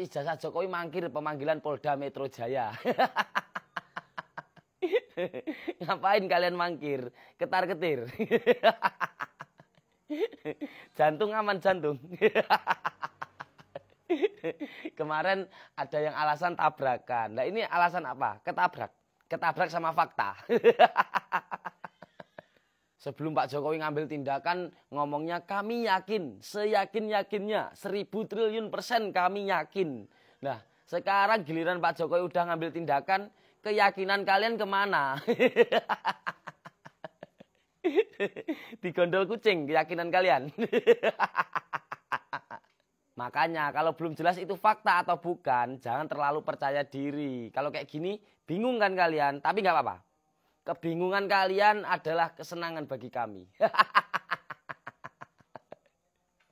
ijazah Jokowi mangkir pemanggilan Polda Metro Jaya. Ngapain kalian mangkir? Ketar-ketir. Jantung aman jantung. Kemarin ada yang alasan tabrakan. Nah ini alasan apa? Ketabrak. Ketabrak sama fakta. Sebelum Pak Jokowi ngambil tindakan, ngomongnya kami yakin, seyakin-yakinnya, 1000 triliun % kami yakin. Nah sekarang giliran Pak Jokowi udah ngambil tindakan, keyakinan kalian kemana? Digondol kucing keyakinan kalian. Makanya kalau belum jelas itu fakta atau bukan, jangan terlalu percaya diri. Kalau kayak gini bingung kan kalian, tapi nggak apa-apa. Kebingungan kalian adalah kesenangan bagi kami.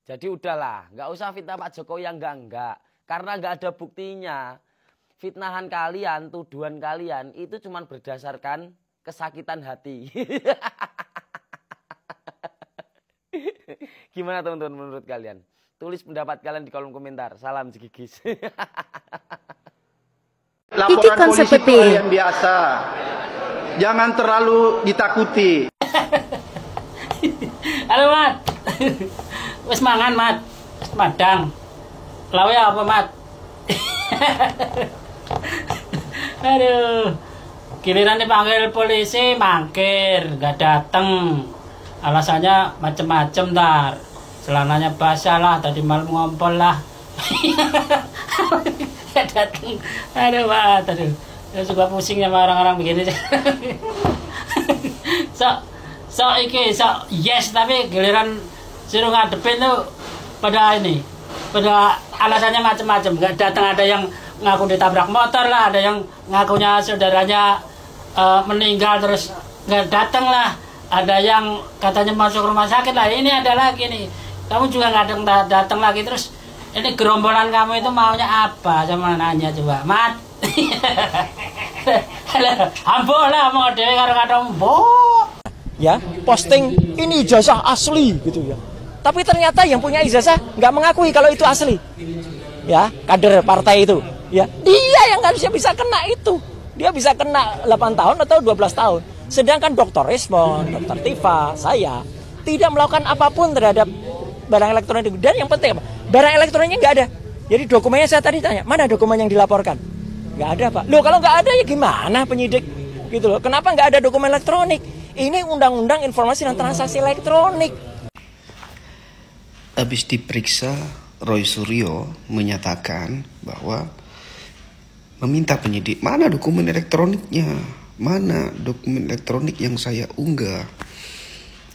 Jadi udahlah, nggak usah fitnah Pak Jokowi yang enggak. Karena nggak ada buktinya. Fitnahan kalian, tuduhan kalian itu cuma berdasarkan kesakitan hati. Gimana teman-teman menurut kalian? Tulis pendapat kalian di kolom komentar. Salam Jigigis. Laporan polisi itu yang biasa. Jangan terlalu ditakuti. Halo Mat. Wes mangan Mat. Madang. Lawe apa Mat? Aduh. Giliran dipanggil polisi mangkir, gak dateng. Alasannya macem-macem dar. Celananya basah lah, tadi malam ngompol lah. Gak dateng. Aduh Mat, aduh. Saya suka pusing sama orang-orang begini. So yes, tapi giliran suruh ngadepin tuh pada ini, pada alasannya macam-macam. Gak datang, ada yang ngaku ditabrak motor lah, ada yang ngakunya saudaranya meninggal terus nggak datang lah, ada yang katanya masuk rumah sakit lah. Ini ada lagi nih, kamu juga nggak datang lagi. Terus ini gerombolan kamu itu maunya apa? Sama nanya coba, Mat. Ambo lah mau dewe karo ya, posting ini ijazah asli gitu ya. Tapi ternyata yang punya ijazah nggak mengakui kalau itu asli. Ya, kader partai itu. Ya, dia yang harusnya bisa kena itu. Dia bisa kena 8 tahun atau 12 tahun. Sedangkan Dr. Resmond, Dr. Tifa, saya tidak melakukan apapun terhadap barang elektronik. Dan yang penting apa? Barang elektroniknya nggak ada. Jadi dokumennya saya tadi tanya, mana dokumen yang dilaporkan? Nggak ada Pak. Loh kalau nggak ada ya gimana penyidik? Gitu loh. Kenapa nggak ada dokumen elektronik? Ini undang-undang informasi dan transaksi elektronik. Habis diperiksa, Roy Suryo menyatakan bahwa meminta penyidik, mana dokumen elektroniknya? Mana dokumen elektronik yang saya unggah,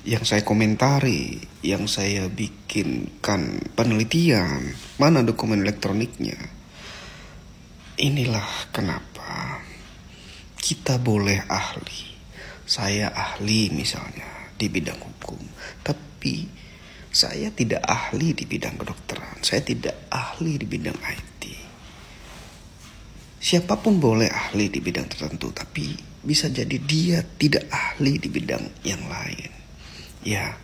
yang saya komentari, yang saya bikinkan penelitian? Mana dokumen elektroniknya? Inilah kenapa kita boleh ahli. Saya ahli misalnya di bidang hukum, tapi saya tidak ahli di bidang kedokteran. Saya tidak ahli di bidang IT. Siapapun boleh ahli di bidang tertentu, tapi bisa jadi dia tidak ahli di bidang yang lain. Ya,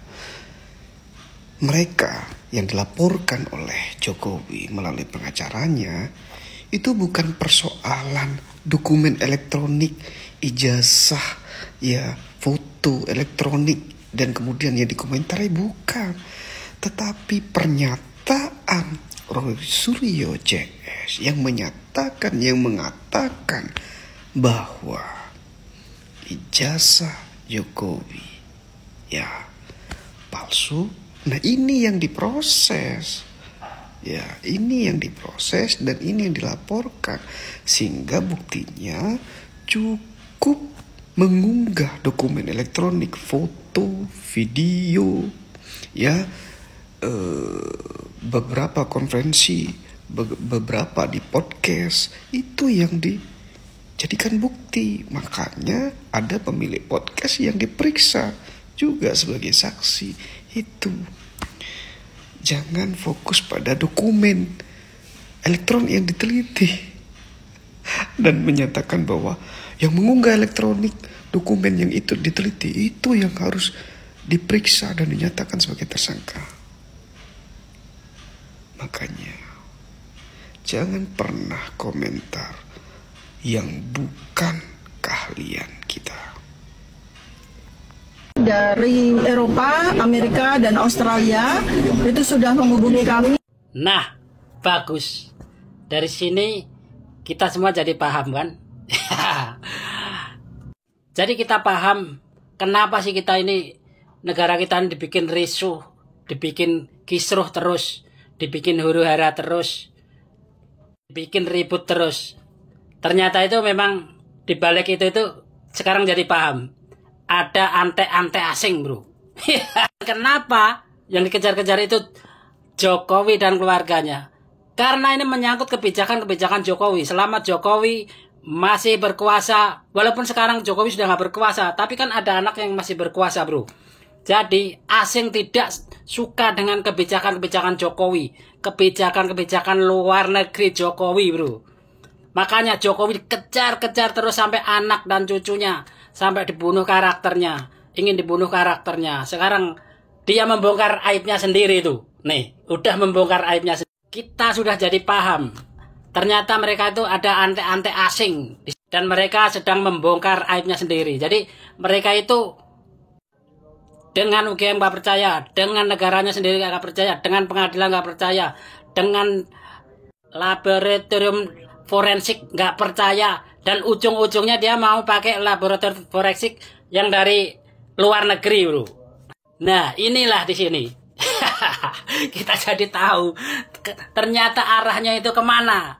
mereka yang dilaporkan oleh Jokowi melalui pengacaranya itu bukan persoalan dokumen elektronik, ijazah, ya foto elektronik dan kemudian yang dikomentari, bukan. Tetapi pernyataan Roy Suryo CS yang mengatakan bahwa ijazah Jokowi ya palsu. Nah ini yang diproses. Ya, ini yang diproses dan ini yang dilaporkan, sehingga buktinya cukup mengunggah dokumen elektronik, foto, video, ya, beberapa konferensi, beberapa di podcast, itu yang dijadikan bukti. Makanya ada pemilik podcast yang diperiksa juga sebagai saksi. Itu jangan fokus pada dokumen elektronik yang diteliti dan menyatakan bahwa yang mengunggah elektronik dokumen yang itu diteliti itu yang harus diperiksa dan dinyatakan sebagai tersangka. Makanya jangan pernah komentar yang bukan keahlian kita. Dari Eropa, Amerika, dan Australia itu sudah menghubungi kami. Nah, bagus. Dari sini kita semua jadi paham kan? Jadi kita paham kenapa sih kita ini, negara kita ini dibikin risuh, dibikin kisruh terus, dibikin huru-hara terus, dibikin ribut terus. Ternyata itu memang dibalik itu sekarang jadi paham. Ada ante-ante asing, bro. Kenapa yang dikejar-kejar itu Jokowi dan keluarganya? Karena ini menyangkut kebijakan-kebijakan Jokowi. Selama Jokowi masih berkuasa, walaupun sekarang Jokowi sudah nggak berkuasa, tapi kan ada anak yang masih berkuasa, bro. Jadi asing tidak suka dengan kebijakan-kebijakan Jokowi, kebijakan-kebijakan luar negeri Jokowi, bro. Makanya Jokowi dikejar-kejar terus sampai anak dan cucunya, sampai dibunuh karakternya, ingin dibunuh karakternya. Sekarang dia membongkar aibnya sendiri tuh. Nih, udah membongkar aibnya sendiri. Kita sudah jadi paham. Ternyata mereka itu ada ante-ante asing dan mereka sedang membongkar aibnya sendiri. Jadi mereka itu dengan UGM nggak percaya, dengan negaranya sendiri nggak percaya, dengan pengadilan nggak percaya, dengan laboratorium forensik nggak percaya, dan ujung-ujungnya dia mau pakai laboratorium forensik yang dari luar negeri, bro. Nah, inilah di sini kita jadi tahu ternyata arahnya itu kemana.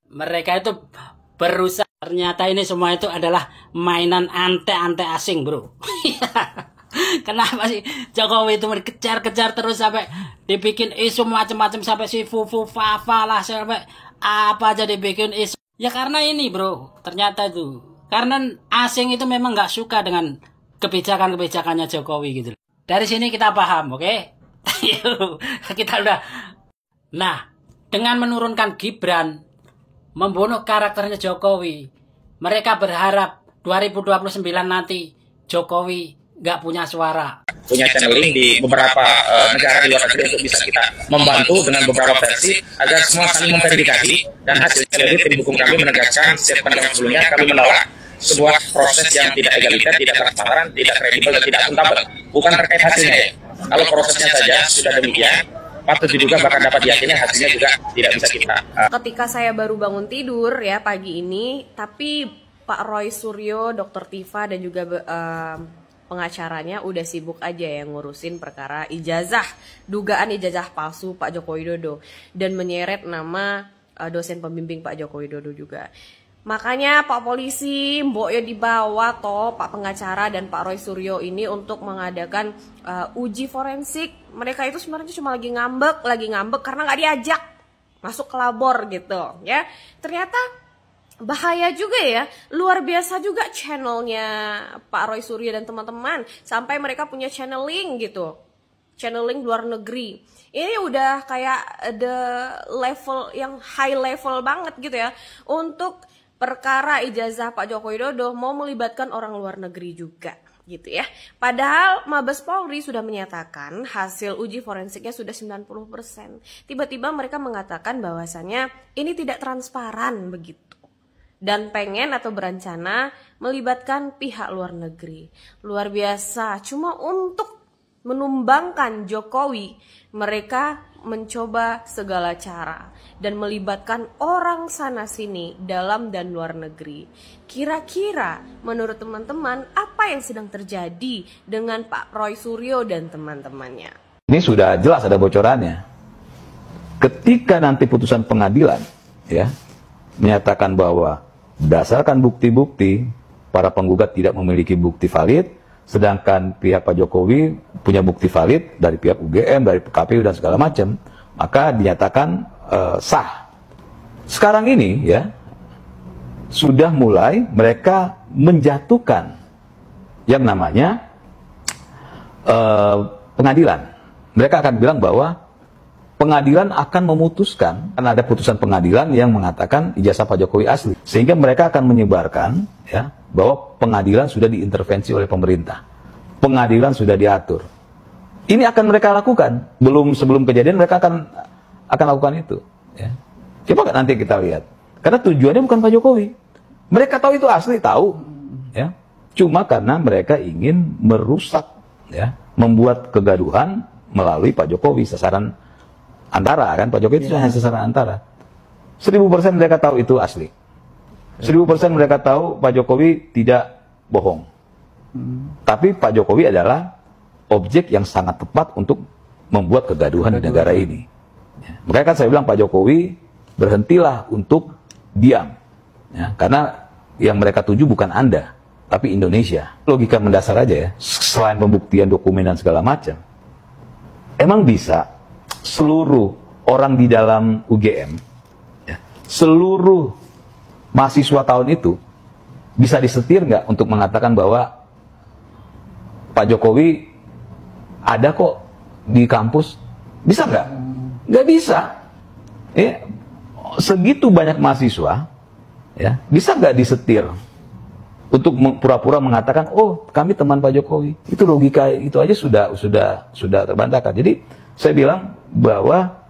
Mereka itu berusaha, ternyata ini semua itu adalah mainan ante-ante asing, bro. Kenapa sih Jokowi itu dikejar-kejar terus sampai dibikin isu macam-macam, sampai si Fufu Fafa lah, sampai apa aja dibikin isu. Ya karena ini, bro, ternyata itu karena asing itu memang nggak suka dengan kebijakan-kebijakannya Jokowi gitu. Dari sini kita paham, oke? Kita udah. Nah, dengan menurunkan Gibran, membunuh karakternya Jokowi, mereka berharap 2029 nanti Jokowi nggak punya suara. Punya channeling di beberapa negara di luar negeri untuk bisa kita membantu dengan beberapa versi agar semua saling memverifikasi, dan hasilnya dari tim hukum kami menegaskan statement kami sebelumnya, kami menolak sebuah proses yang tidak egaliter, tidak transparan, tidak kredibel, dan tidak akuntabel. Bukan terkait hasilnya ya. Kalau prosesnya saja sudah demikian, patut diduga bahkan dapat diyakini hasilnya juga tidak bisa kita. Ketika saya baru bangun tidur ya pagi ini, tapi Pak Roy Suryo, Dr. Tifa dan juga pengacaranya udah sibuk aja yang ngurusin perkara ijazah, dugaan ijazah palsu Pak Joko Widodo, dan menyeret nama dosen pembimbing Pak Joko Widodo juga. Makanya Pak Polisi, mbok ya dibawa toh Pak pengacara dan Pak Roy Suryo ini untuk mengadakan uji forensik. Mereka itu sebenarnya cuma lagi ngambek karena nggak diajak masuk ke labor gitu ya. Ternyata bahaya juga ya, luar biasa juga channelnya Pak Roy Suryo dan teman-teman, sampai mereka punya channeling gitu, channeling luar negeri. Ini udah kayak the level yang high level banget gitu ya, untuk perkara ijazah Pak Joko Widodo mau melibatkan orang luar negeri juga gitu ya. Padahal Mabes Polri sudah menyatakan hasil uji forensiknya sudah 90%. Tiba-tiba mereka mengatakan bahwasannya ini tidak transparan begitu, dan pengen atau berencana melibatkan pihak luar negeri. Luar biasa, cuma untuk menumbangkan Jokowi, mereka mencoba segala cara dan melibatkan orang sana sini dalam dan luar negeri. Kira-kira menurut teman-teman apa yang sedang terjadi dengan Pak Roy Suryo dan teman-temannya? Ini sudah jelas ada bocorannya. Ketika nanti putusan pengadilan ya menyatakan bahwa berdasarkan bukti-bukti para penggugat tidak memiliki bukti valid, sedangkan pihak Pak Jokowi punya bukti valid dari pihak UGM, dari KPU dan segala macam, maka dinyatakan sah. Sekarang ini ya sudah mulai mereka menjatuhkan yang namanya pengadilan. Mereka akan bilang bahwa pengadilan akan memutuskan, karena ada putusan pengadilan yang mengatakan ijazah Pak Jokowi asli, sehingga mereka akan menyebarkan ya bahwa pengadilan sudah diintervensi oleh pemerintah, pengadilan sudah diatur. Ini akan mereka lakukan, sebelum kejadian mereka akan lakukan itu. Ya. Coba nanti kita lihat. Karena tujuannya bukan Pak Jokowi. Mereka tahu itu asli, tahu. Ya. Cuma karena mereka ingin merusak, ya, membuat kegaduhan melalui Pak Jokowi, sasaran antara kan. Pak Jokowi itu hanya sasaran antara. 1000% mereka tahu itu asli. 1000% mereka tahu Pak Jokowi tidak bohong. Tapi Pak Jokowi adalah objek yang sangat tepat untuk membuat kegaduhan di negara ini. Makanya kan saya bilang Pak Jokowi berhentilah untuk diam. Ya, karena yang mereka tuju bukan Anda, tapi Indonesia. Logika mendasar aja ya, selain pembuktian dokumen dan segala macam. Emang bisa seluruh orang di dalam UGM, ya, seluruh mahasiswa tahun itu bisa disetir nggak untuk mengatakan bahwa Pak Jokowi ada kok di kampus? Bisa nggak? Nggak bisa. Segitu banyak mahasiswa, ya, bisa nggak disetir untuk pura-pura mengatakan, oh kami teman Pak Jokowi? Itu logika itu aja sudah terbantahkan. Jadi saya bilang bahwa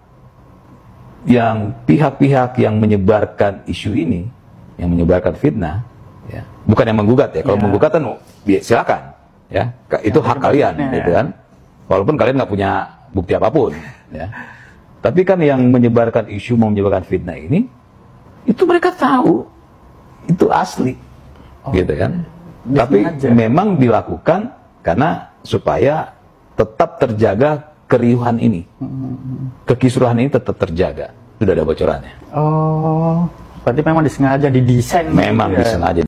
yang pihak-pihak yang menyebarkan isu ini, yang menyebarkan fitnah, ya, bukan yang menggugat ya. Kalau menggugat kan silakan, ya, itu hak kalian, gitu kan. Walaupun kalian nggak punya bukti apapun, ya. Tapi kan yang menyebarkan isu, mau menyebarkan fitnah ini, itu mereka tahu itu asli, gitu kan. Tapi memang dilakukan karena supaya tetap terjaga keriuhan ini, kekisruhan ini tetap terjaga. Sudah ada bocorannya. Oh, berarti memang disengaja didesain. Memang disengaja.